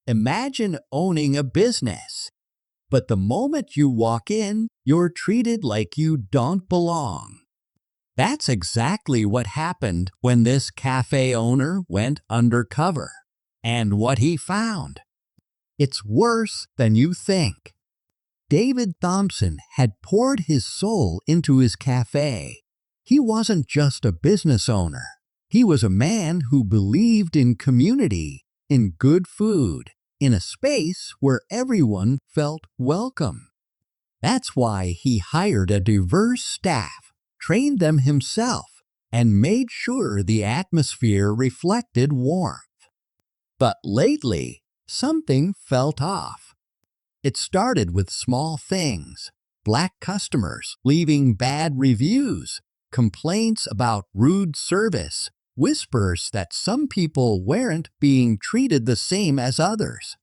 Imagine owning a business, but the moment you walk in, you're treated like you don't belong. That's exactly what happened when this cafe owner went undercover. And what he found? It's worse than you think. David Thompson had poured his soul into his cafe. He wasn't just a business owner. He was a man who believed in community, in good food, in a space where everyone felt welcome. That's why he hired a diverse staff, trained them himself, and made sure the atmosphere reflected warmth. But lately, something felt off. It started with small things: black customers leaving bad reviews, complaints about rude service, whispers that some people weren't being treated the same as others.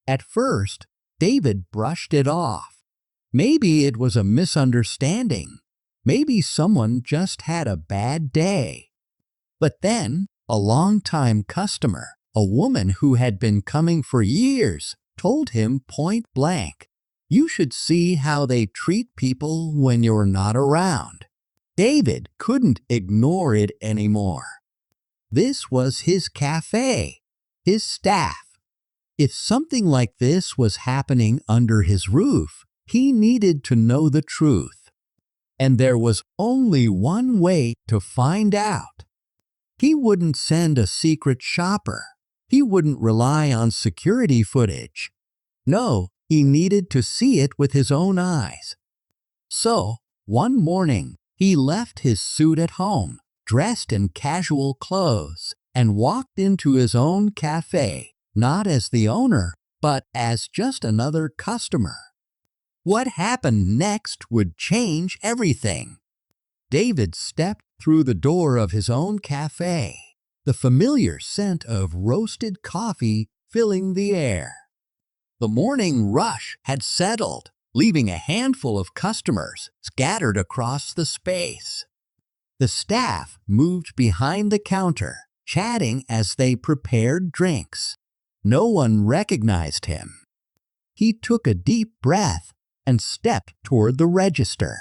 At first, David brushed it off. Maybe it was a misunderstanding. Maybe someone just had a bad day. But then, a longtime customer, a woman who had been coming for years, told him point blank, "You should see how they treat people when you're not around." David couldn't ignore it anymore. This was his cafe, his staff. If something like this was happening under his roof, he needed to know the truth. And there was only one way to find out. He wouldn't send a secret shopper. He wouldn't rely on security footage. No, he needed to see it with his own eyes. So, one morning, he left his suit at home, dressed in casual clothes, and walked into his own cafe, not as the owner, but as just another customer. What happened next would change everything. David stepped through the door of his own cafe, the familiar scent of roasted coffee filling the air. The morning rush had settled, leaving a handful of customers scattered across the space. The staff moved behind the counter, chatting as they prepared drinks. No one recognized him. He took a deep breath and stepped toward the register.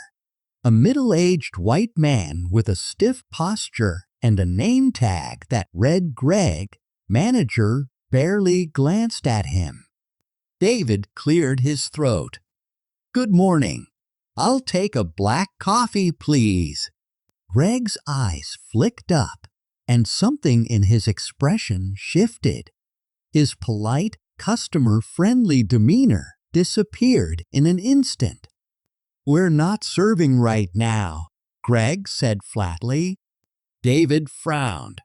A middle-aged white man with a stiff posture and a name tag that read Greg, manager, barely glanced at him. David cleared his throat. "Good morning. I'll take a black coffee, please." Greg's eyes flicked up, and something in his expression shifted. His polite, customer-friendly demeanor disappeared in an instant. "We're not serving right now," Greg said flatly. David frowned.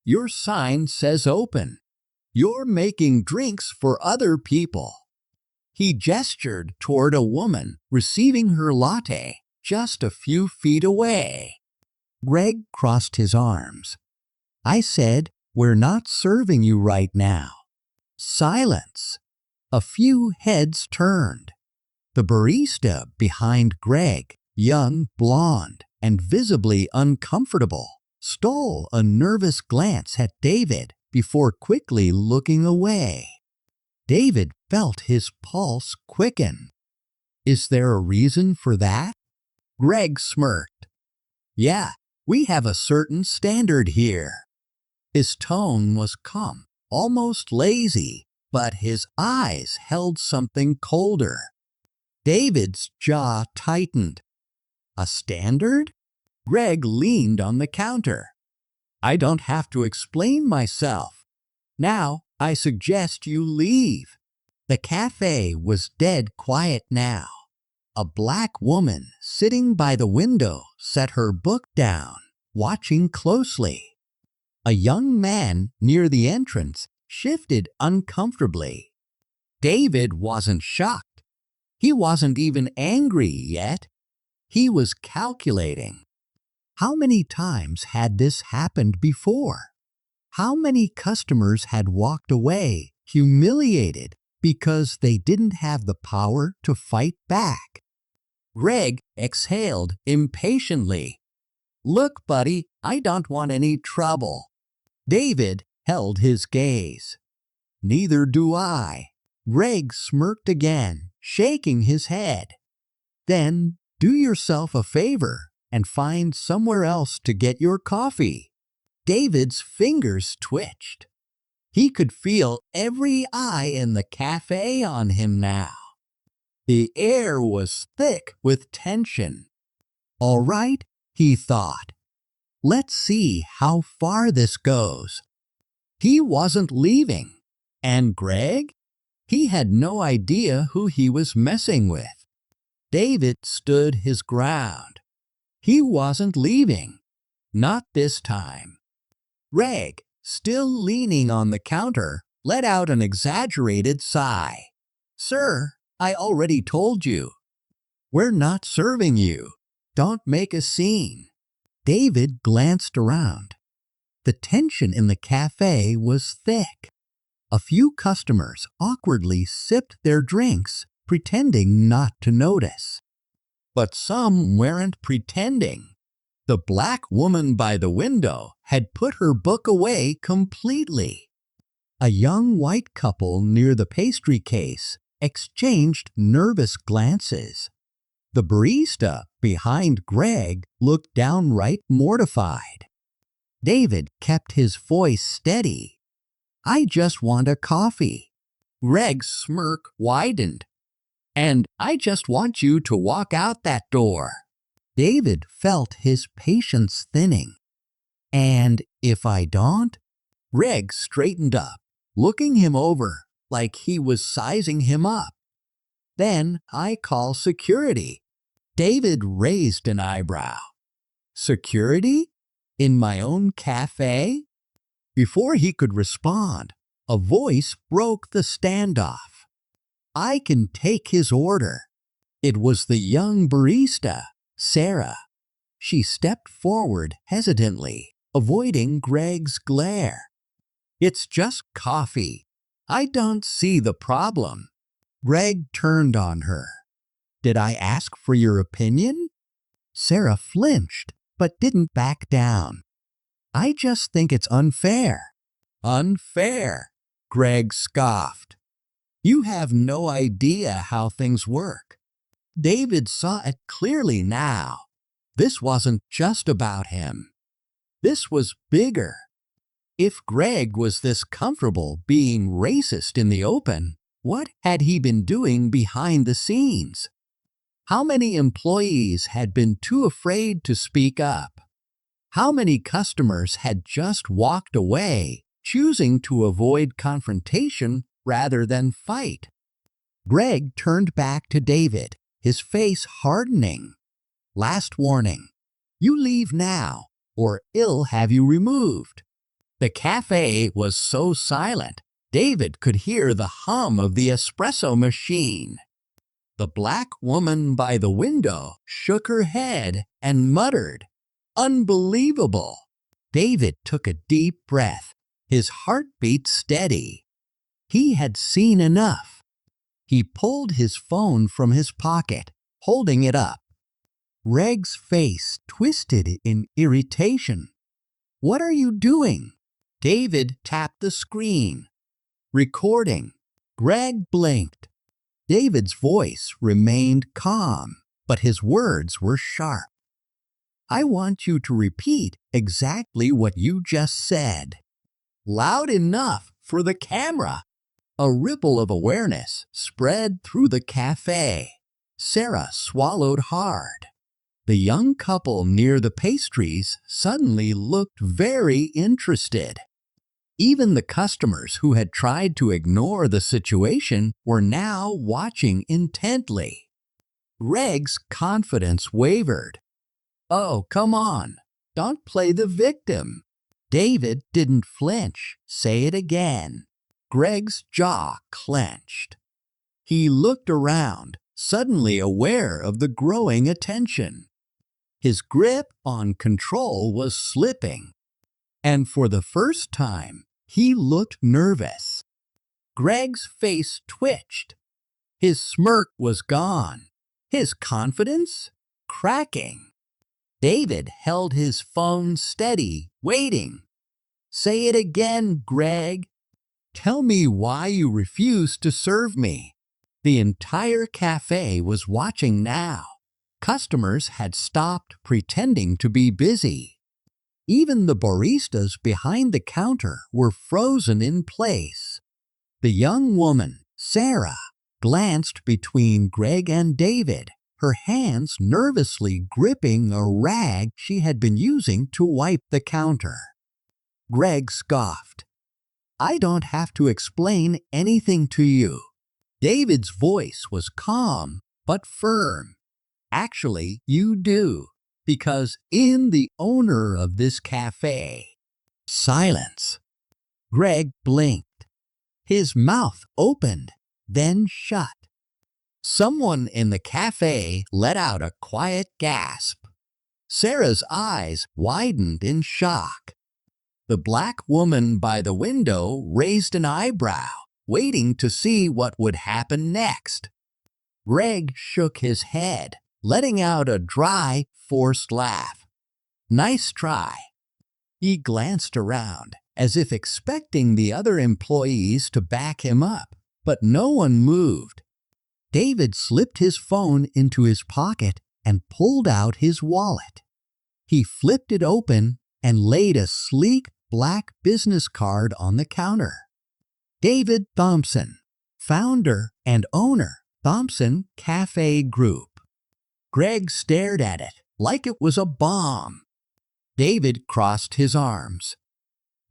"Your sign says open. You're making drinks for other people." He gestured toward a woman receiving her latte just a few feet away. Greg crossed his arms. "I said, we're not serving you right now." Silence. A few heads turned. The barista behind Greg, young, blonde, and visibly uncomfortable, stole a nervous glance at David before quickly looking away. David felt his pulse quicken. "Is there a reason for that?" Greg smirked. "Yeah, we have a certain standard here." His tone was calm, almost lazy, but his eyes held something colder. David's jaw tightened. "A standard?" Greg leaned on the counter. "I don't have to explain myself. Now, I suggest you leave." The cafe was dead quiet now. A black woman sitting by the window set her book down, watching closely. A young man near the entrance shifted uncomfortably. David wasn't shocked. He wasn't even angry yet. He was calculating. How many times had this happened before? How many customers had walked away, humiliated, because they didn't have the power to fight back? Greg exhaled impatiently. "Look, buddy, I don't want any trouble." David held his gaze. Neither do I. Greg smirked again, shaking his head. Then do yourself a favor and find somewhere else to get your coffee. David's fingers twitched. He could feel every eye in the cafe on him now. The air was thick with tension. All right, he thought. Let's see how far this goes. He wasn't leaving. And Greg? He had no idea who he was messing with. David stood his ground. He wasn't leaving. Not this time. Greg, still leaning on the counter, let out an exaggerated sigh. Sir, I already told you. We're not serving you. Don't make a scene. David glanced around. The tension in the cafe was thick. A few customers awkwardly sipped their drinks, pretending not to notice. But some weren't pretending. The black woman by the window had put her book away completely. A young white couple near the pastry case exchanged nervous glances. The barista behind Greg looked downright mortified. David kept his voice steady. I just want a coffee. Greg's smirk widened. And I just want you to walk out that door. David felt his patience thinning. And if I don't? Greg straightened up, looking him over like he was sizing him up. Then I call security. David raised an eyebrow. Security? In my own cafe? Before he could respond, a voice broke the standoff. I can take his order. It was the young barista, Sarah. She stepped forward hesitantly, avoiding Greg's glare. It's just coffee. I don't see the problem. Greg turned on her. Did I ask for your opinion? Sarah flinched, but didn't back down. I just think it's unfair. Unfair? Greg scoffed. You have no idea how things work. David saw it clearly now. This wasn't just about him. This was bigger. If Greg was this comfortable being racist in the open, what had he been doing behind the scenes? How many employees had been too afraid to speak up? How many customers had just walked away, choosing to avoid confrontation rather than fight? Greg turned back to David, his face hardening. Last warning. You leave now, or I'll have you removed. The cafe was so silent, David could hear the hum of the espresso machine. The black woman by the window shook her head and muttered, Unbelievable! David took a deep breath, his heartbeat steady. He had seen enough. He pulled his phone from his pocket, holding it up. Greg's face twisted in irritation. What are you doing? David tapped the screen. Recording. Greg blinked. David's voice remained calm, but his words were sharp. I want you to repeat exactly what you just said. Loud enough for the camera. A ripple of awareness spread through the cafe. Sarah swallowed hard. The young couple near the pastries suddenly looked very interested. Even the customers who had tried to ignore the situation were now watching intently. Greg's confidence wavered. Oh, come on. Don't play the victim. David didn't flinch. Say it again. Greg's jaw clenched. He looked around, suddenly aware of the growing attention. His grip on control was slipping. And for the first time, he looked nervous. Greg's face twitched. His smirk was gone. His confidence cracking. David held his phone steady, waiting. Say it again, Greg. Tell me why you refuse to serve me. The entire cafe was watching now. Customers had stopped pretending to be busy. Even the baristas behind the counter were frozen in place. The young woman, Sarah, glanced between Greg and David, her hands nervously gripping a rag she had been using to wipe the counter. Greg scoffed. I don't have to explain anything to you. David's voice was calm but firm. Actually, you do, because in the owner of this cafe. Silence. Greg blinked. His mouth opened, then shut. Someone in the cafe let out a quiet gasp. Sarah's eyes widened in shock. The black woman by the window raised an eyebrow, waiting to see what would happen next. Greg shook his head, letting out a dry, forced laugh. Nice try. He glanced around, as if expecting the other employees to back him up, but no one moved. David slipped his phone into his pocket and pulled out his wallet. He flipped it open and laid a sleek black business card on the counter. David Thompson, founder and owner, Thompson Cafe Group. Greg stared at it like it was a bomb. David crossed his arms.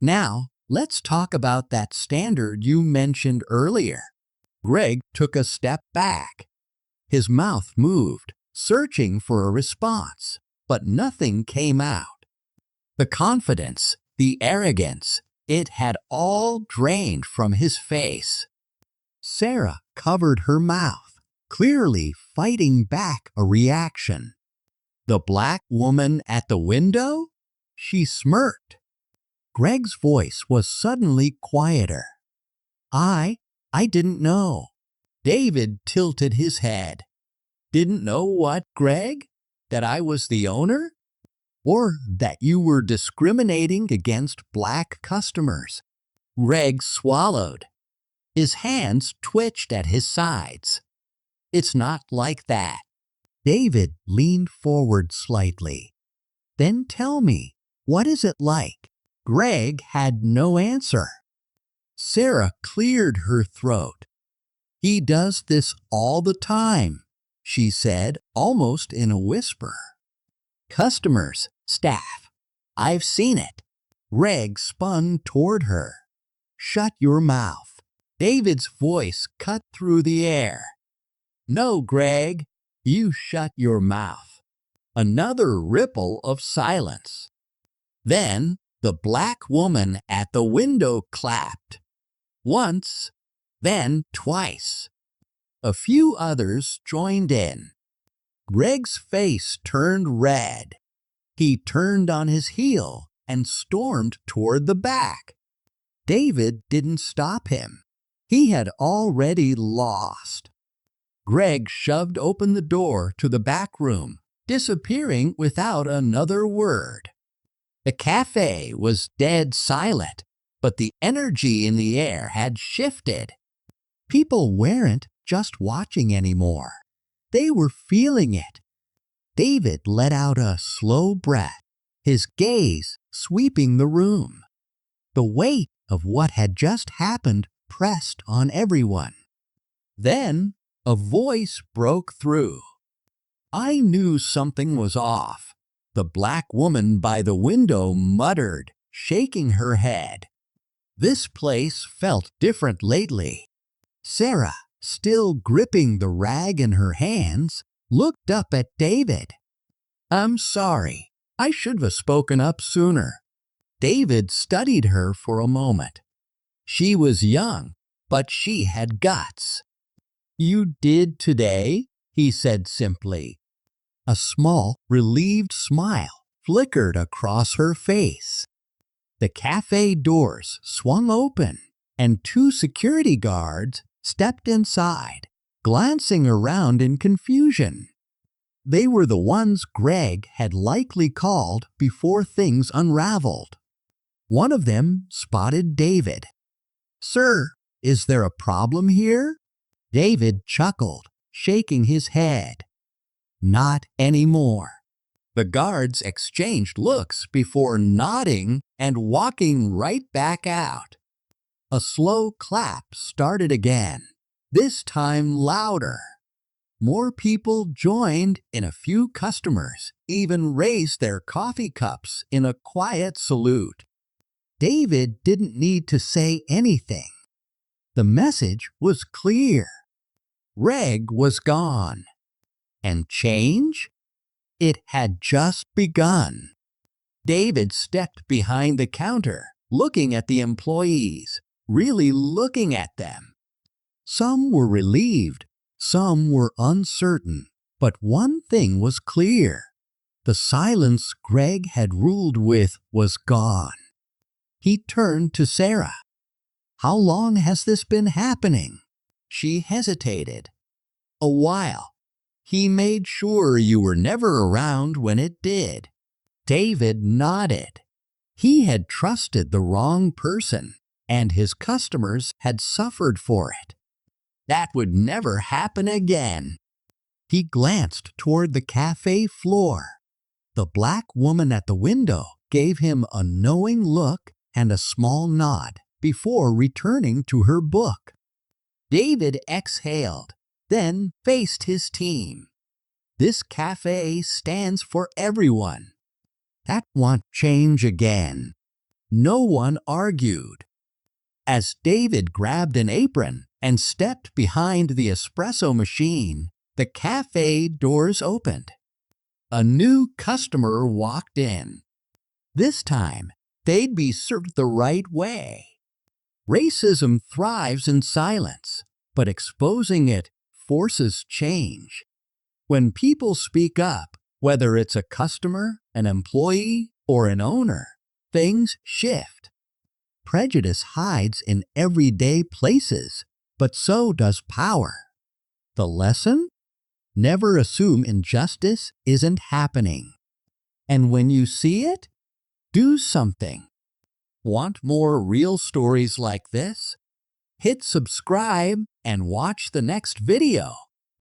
Now, let's talk about that standard you mentioned earlier. Greg took a step back. His mouth moved, searching for a response, but nothing came out. The confidence, the arrogance, it had all drained from his face. Sarah covered her mouth, clearly fighting back a reaction. The black woman at the window? She smirked. Greg's voice was suddenly quieter. I didn't know. David tilted his head. Didn't know what, Greg? That I was the owner? Or that you were discriminating against black customers? Greg swallowed. His hands twitched at his sides. It's not like that. David leaned forward slightly. Then tell me, what is it like? Greg had no answer. Sarah cleared her throat. He does this all the time, she said, almost in a whisper. Customers, staff, I've seen it. Greg spun toward her. Shut your mouth. David's voice cut through the air. No, Greg, you shut your mouth. Another ripple of silence. Then the black woman at the window clapped. Once, then twice. A few others joined in. Greg's face turned red. He turned on his heel and stormed toward the back. David didn't stop him. He had already lost. Greg shoved open the door to the back room, disappearing without another word. The cafe was dead silent, but the energy in the air had shifted. People weren't just watching anymore. They were feeling it. David let out a slow breath, his gaze sweeping the room. The weight of what had just happened pressed on everyone. Then a voice broke through. I knew something was off. The black woman by the window muttered, shaking her head. This place felt different lately. Sarah, still gripping the rag in her hands, looked up at David. I'm sorry. I should have spoken up sooner. David studied her for a moment. She was young, but she had guts. You did today? He said simply. A small, relieved smile flickered across her face. The cafe doors swung open, and two security guards stepped inside, glancing around in confusion. They were the ones Greg had likely called before things unraveled. One of them spotted David. Sir, is there a problem here? David chuckled, shaking his head. Not anymore. The guards exchanged looks before nodding and walking right back out. A slow clap started again, this time louder. More people joined, and a few customers even raised their coffee cups in a quiet salute. David didn't need to say anything. The message was clear. Reg was gone. And change? It had just begun. David stepped behind the counter, looking at the employees, really looking at them. Some were relieved, some were uncertain, but one thing was clear. The silence Greg had ruled with was gone. He turned to Sarah. How long has this been happening? She hesitated. A while. He made sure you were never around when it did. David nodded. He had trusted the wrong person, and his customers had suffered for it. That would never happen again. He glanced toward the cafe floor. The black woman at the window gave him a knowing look and a small nod before returning to her book. David exhaled, then faced his team. This cafe stands for everyone that want change again. No one argued. As David grabbed an apron and stepped behind the espresso machine, the cafe doors opened. A new customer walked in. This time, they'd be served the right way. Racism thrives in silence, but exposing it forces change. When people speak up, whether it's a customer, an employee, or an owner, things shift. Prejudice hides in everyday places, but so does power. The lesson? Never assume injustice isn't happening. And when you see it, do something. Want more real stories like this? Hit subscribe and watch the next video.